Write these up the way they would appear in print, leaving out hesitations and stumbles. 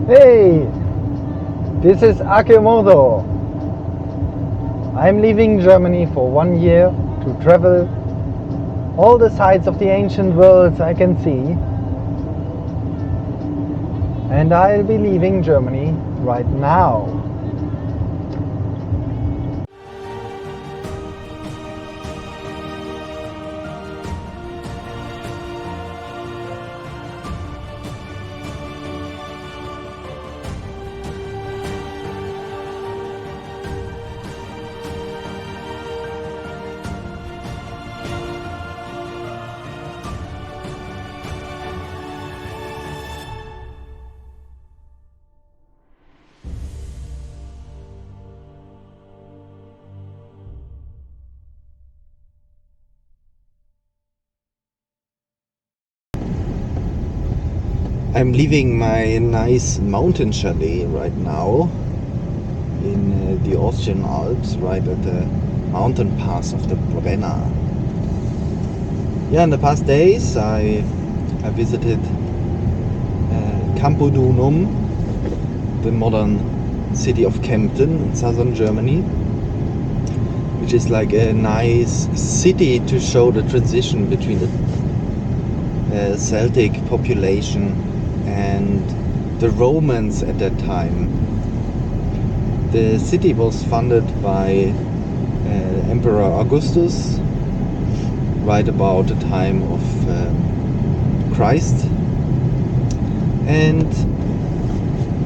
Hey, this is Akemoto. I'm leaving Germany for 1 year to travel all the sites of the ancient worlds I can see. And I'll be leaving Germany right now. I'm leaving my nice mountain chalet right now in the Austrian Alps, right at the mountain pass of the Brenner. Yeah, in the past days I visited Cambodunum, the modern city of Kempten in southern Germany, which is like a nice city to show the transition between the Celtic population and the Romans at that time. The city was founded by Emperor Augustus right about the time of Christ, and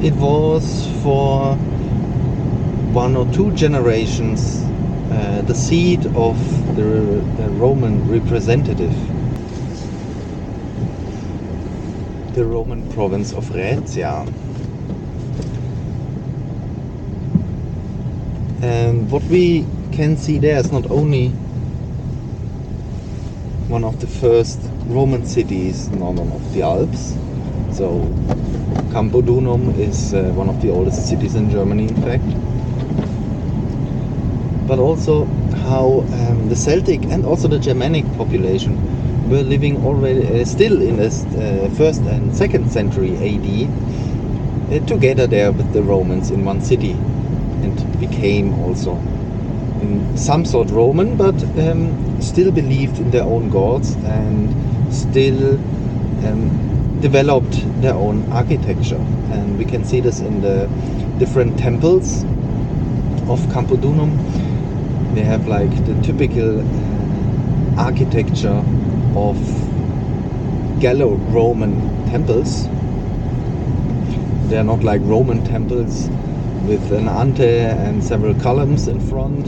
it was for 1 or 2 generations the seat of the Roman representative, the Roman province of Raetia. And what we can see there is not only one of the first Roman cities northern of the Alps. So Cambodunum is one of the oldest cities in Germany, in fact. But also how the Celtic and also the Germanic population were living already still in the 1st and 2nd century AD together there with the Romans in one city, and became also in some sort Roman, but still believed in their own gods and still developed their own architecture. And we can see this in the different temples of Cambodunum. They have like the typical architecture of Gallo-Roman temples. They are not like Roman temples with an ante and several columns in front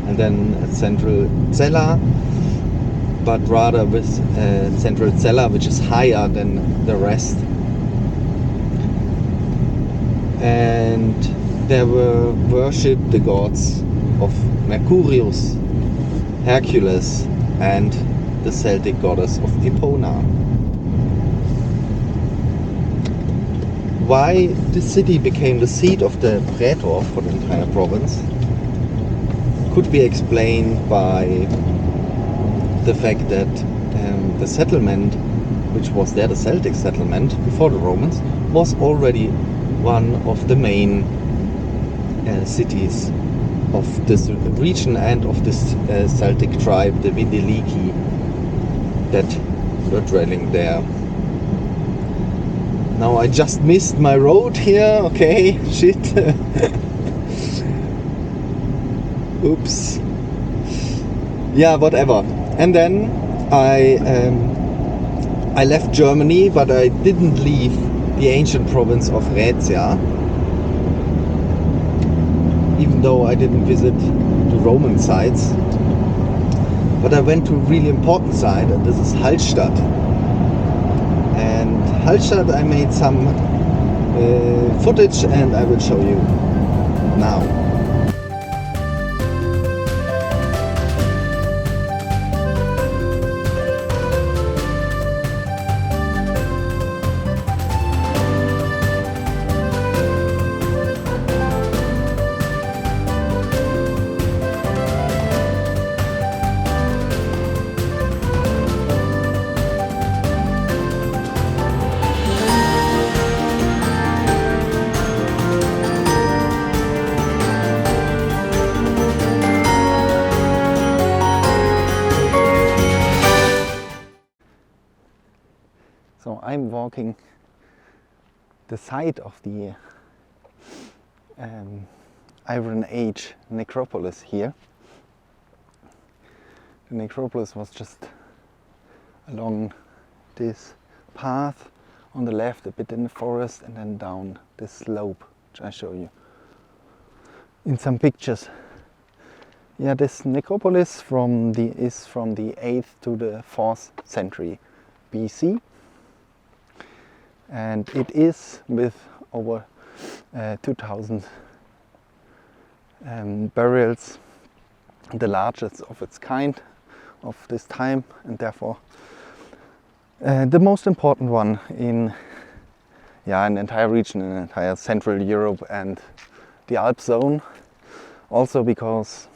and then a central cella, but rather with a central cella which is higher than the rest. And they were worshipped the gods of Mercurius, Hercules, and the Celtic goddess of Epona. Why this city became the seat of the praetor for the entire province could be explained by the fact that the settlement, which was there, the Celtic settlement before the Romans, was already one of the main cities of this region and of this Celtic tribe, the Vindelici, that were dwelling there. Now I just missed my road here, okay, shit. Oops. Yeah, whatever. And then I left Germany, but I didn't leave the ancient province of Raetia, even though I didn't visit the Roman sites. But I went to a really important site, and this is Hallstatt. And Hallstatt, I made some footage, and I will show you now. walking the site of the Iron Age necropolis here. The necropolis was just along this path on the left, a bit in the forest, and then down this slope, which I show you in some pictures. Yeah, this necropolis is from the 8th to the 4th century BC, and it is, with over 2000 burials, the largest of its kind of this time, and therefore the most important one in an entire region, in entire Central Europe and the Alp zone. Also because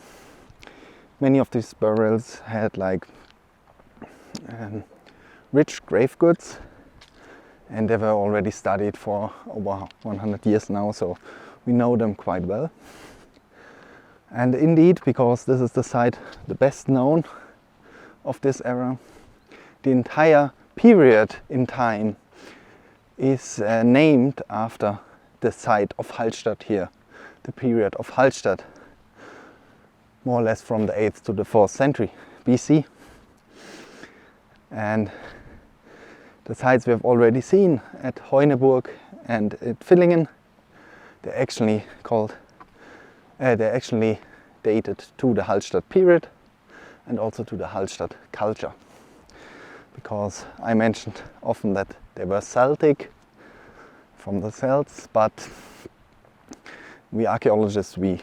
many of these burials had like rich grave goods, and they were already studied for over 100 years now, so we know them quite well. And indeed, because this is the site the best known of this era, the entire period in time is named after the site of Hallstatt here, the period of Hallstatt, more or less from the 8th to the 4th century BC. And the sites we have already seen at Heuneburg and at Villingen, they're actually dated to the Hallstatt period and also to the Hallstatt culture. Because I mentioned often that they were Celtic, from the Celts, but we archaeologists, we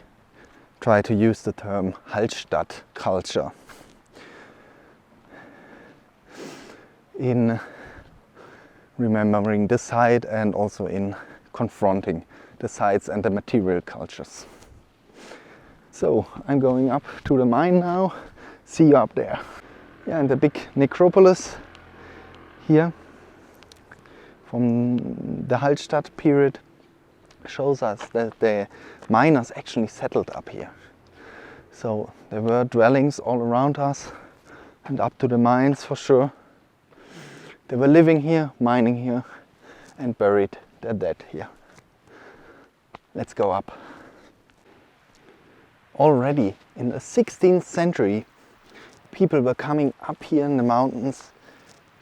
try to use the term Hallstatt culture in remembering the site and also in confronting the sites and the material cultures. So I'm going up to the mine now. See you up there. Yeah, and the big necropolis here from the Hallstatt period shows us that the miners actually settled up here. So there were dwellings all around us and up to the mines for sure. They were living here, mining here, and buried their dead here. Let's go up. Already in the 16th century, people were coming up here in the mountains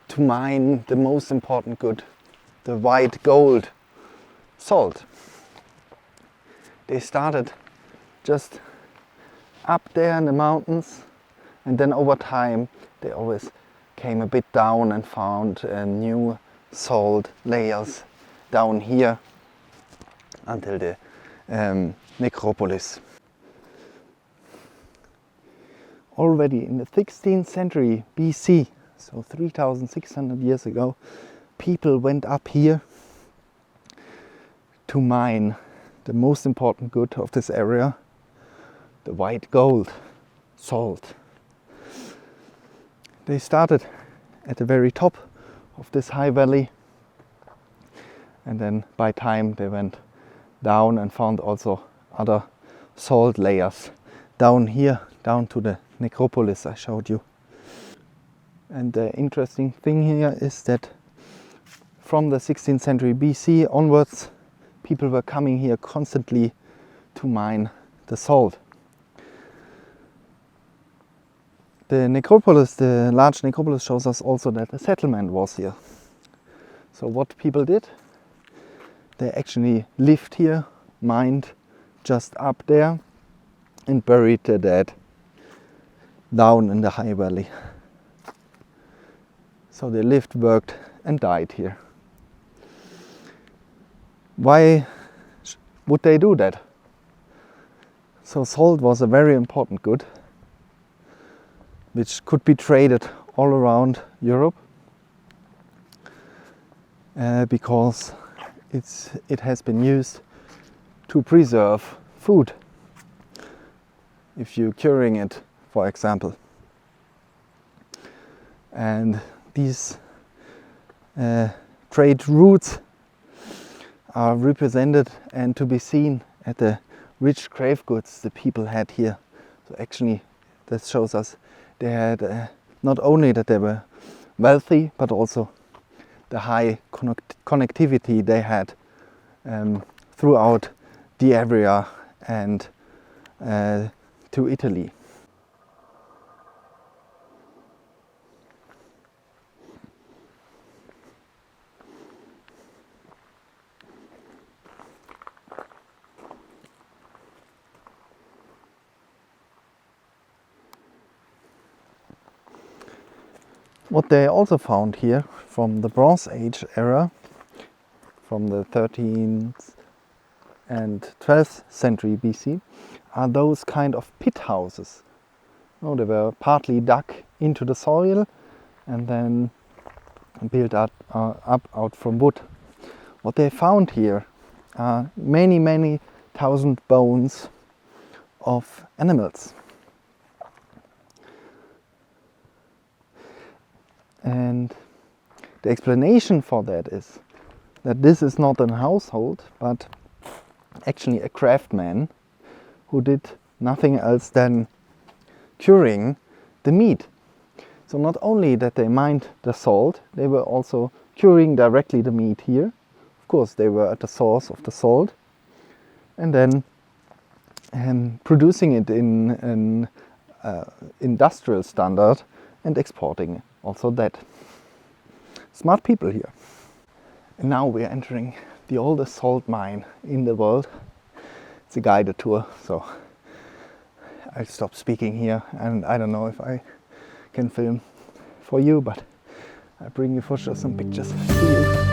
to mine the most important good, the white gold, salt. They started just up there in the mountains, and then over time they always came a bit down and found new salt layers down here until the necropolis. Already in the 16th century BC, so 3,600 years ago, people went up here to mine the most important good of this area, the white gold, salt. They started at the very top of this high valley, and then by time they went down and found also other salt layers down here, down to the necropolis I showed you. And the interesting thing here is that from the 16th century BC onwards, people were coming here constantly to mine the salt. The necropolis, the large necropolis, shows us also that a settlement was here. So what people did, they actually lived here, mined just up there, and buried their dead down in the high valley. So they lived, worked, and died here. Why would they do that? So salt was a very important good, which could be traded all around Europe, because it has been used to preserve food. If you're curing it, for example. And these trade routes are represented and to be seen at the rich grave goods the people had here. So actually that shows us they had not only that they were wealthy, but also the high connectivity they had throughout the area and to Italy. What they also found here from the Bronze Age era, from the 13th and 12th century BC, are those kind of pit houses. Oh, they were partly dug into the soil and then built up out from wood. What they found here are many thousand bones of animals. And the explanation for that is that this is not a household, but actually a craftsman who did nothing else than curing the meat. So not only that they mined the salt, they were also curing directly the meat here. Of course, they were at the source of the salt, and then producing it in an industrial standard and exporting it. Also that. Smart people here. And now we are entering the oldest salt mine in the world. It's a guided tour, so I'll stop speaking here, and I don't know if I can film for you, but I'll bring you for sure some pictures to you.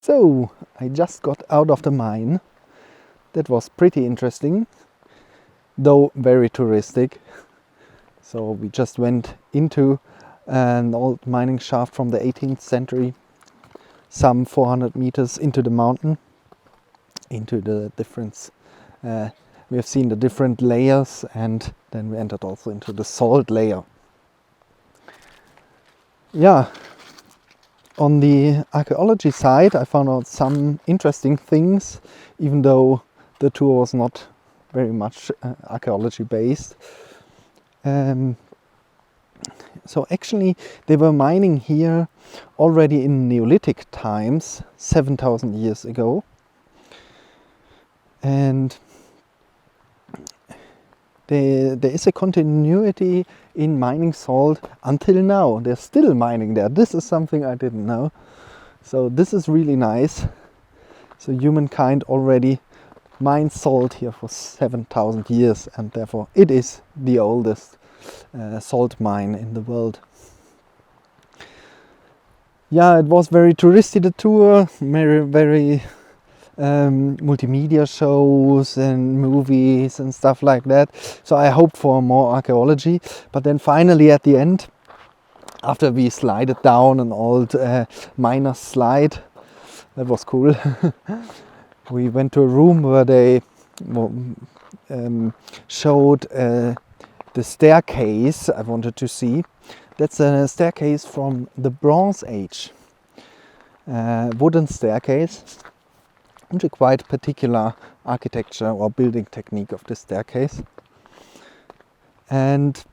So, I just got out of the mine. That was pretty interesting, though very touristic. So we just went into an old mining shaft from the 18th century, some 400 meters into the mountain, into the difference. We have seen the different layers, and then we entered also into the salt layer. Yeah. On the archaeology side, I found out some interesting things, even though the tour was not very much archaeology based. So actually they were mining here already in Neolithic times, 7,000 years ago. And there is a continuity in mining salt until now. They're still mining there. This is something I didn't know. So this is really nice. So humankind already mined salt here for 7,000 years, and therefore it is the oldest salt mine in the world. Yeah, it was very touristy, the tour, very multimedia shows and movies and stuff like that. So I hoped for more archaeology, but then finally at the end, after we slided down an old miner slide, that was cool. We went to a room where they showed the staircase I wanted to see. That's a staircase from the Bronze Age, wooden staircase. And a quite particular architecture or building technique of the staircase. And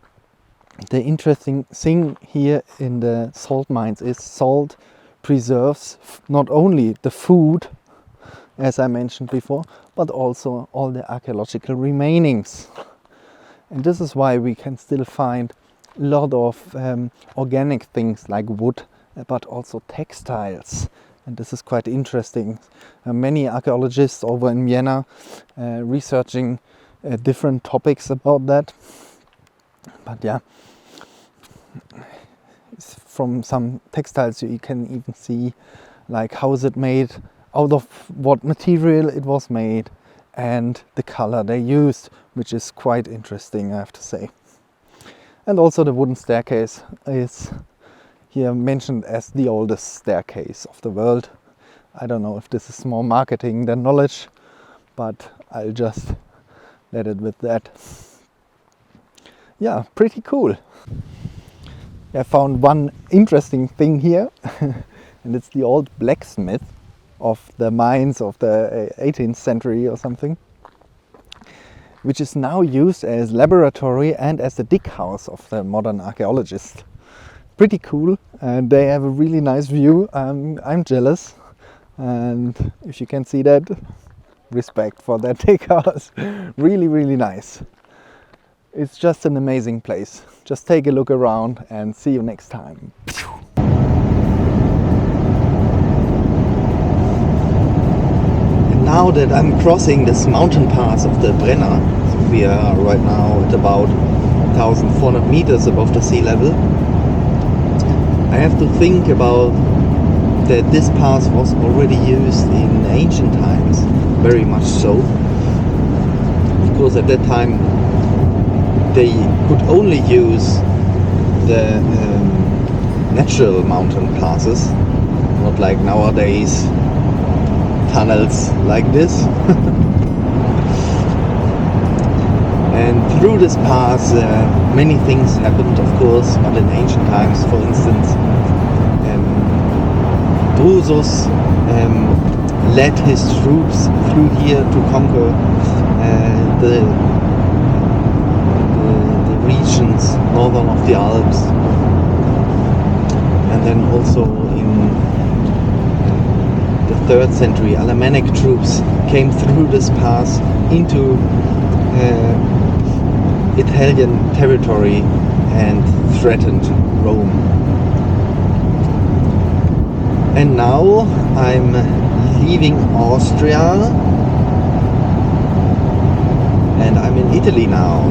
the interesting thing here in the salt mines is salt preserves not only the food, as I mentioned before, but also all the archaeological remainings. And this is why we can still find lot of organic things like wood, but also textiles. And this is quite interesting. Many archaeologists over in Vienna researching different topics about that. But yeah, from some textiles you can even see like how is it made, out of what material it was made, and the color they used, which is quite interesting, I have to say. And also the wooden staircase is here mentioned as the oldest staircase of the world. I don't know if this is more marketing than knowledge, but I'll just let it with that. Yeah, pretty cool. I found one interesting thing here, and it's the old blacksmith of the mines of the 18th century or something, which is now used as laboratory and as the dig house of the modern archaeologist. Pretty cool, and they have a really nice view. I'm jealous, and if you can see that, respect for that dig house. Really, really nice. It's just an amazing place. Just take a look around and see you next time. And now that I'm crossing this mountain pass of the Brenner, we are right now at about 1,400 meters above the sea level, I have to think about that this pass was already used in ancient times, very much so. Of course, at that time they could only use the natural mountain passes, not like nowadays tunnels like this. And through this pass many things happened, of course, but in ancient times, for instance, Drusus led his troops through here to conquer the regions northern of the Alps, and then also in the 3rd century Alemannic troops came through this pass into Italian territory and threatened Rome. And now I'm leaving Austria and I'm in Italy now.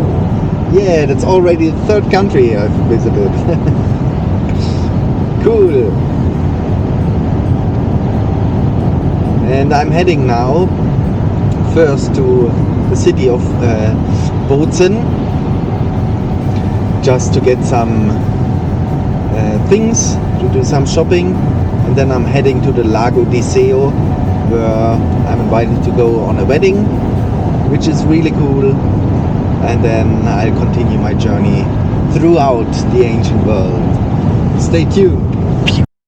Yeah, that's already the 3rd country I've visited. Cool. And I'm heading now first to the city of Bozen, just to get some things, to do some shopping, and then I'm heading to the Lago di Seo, where I'm invited to go on a wedding, which is really cool. And then I'll continue my journey throughout the ancient world. Stay tuned.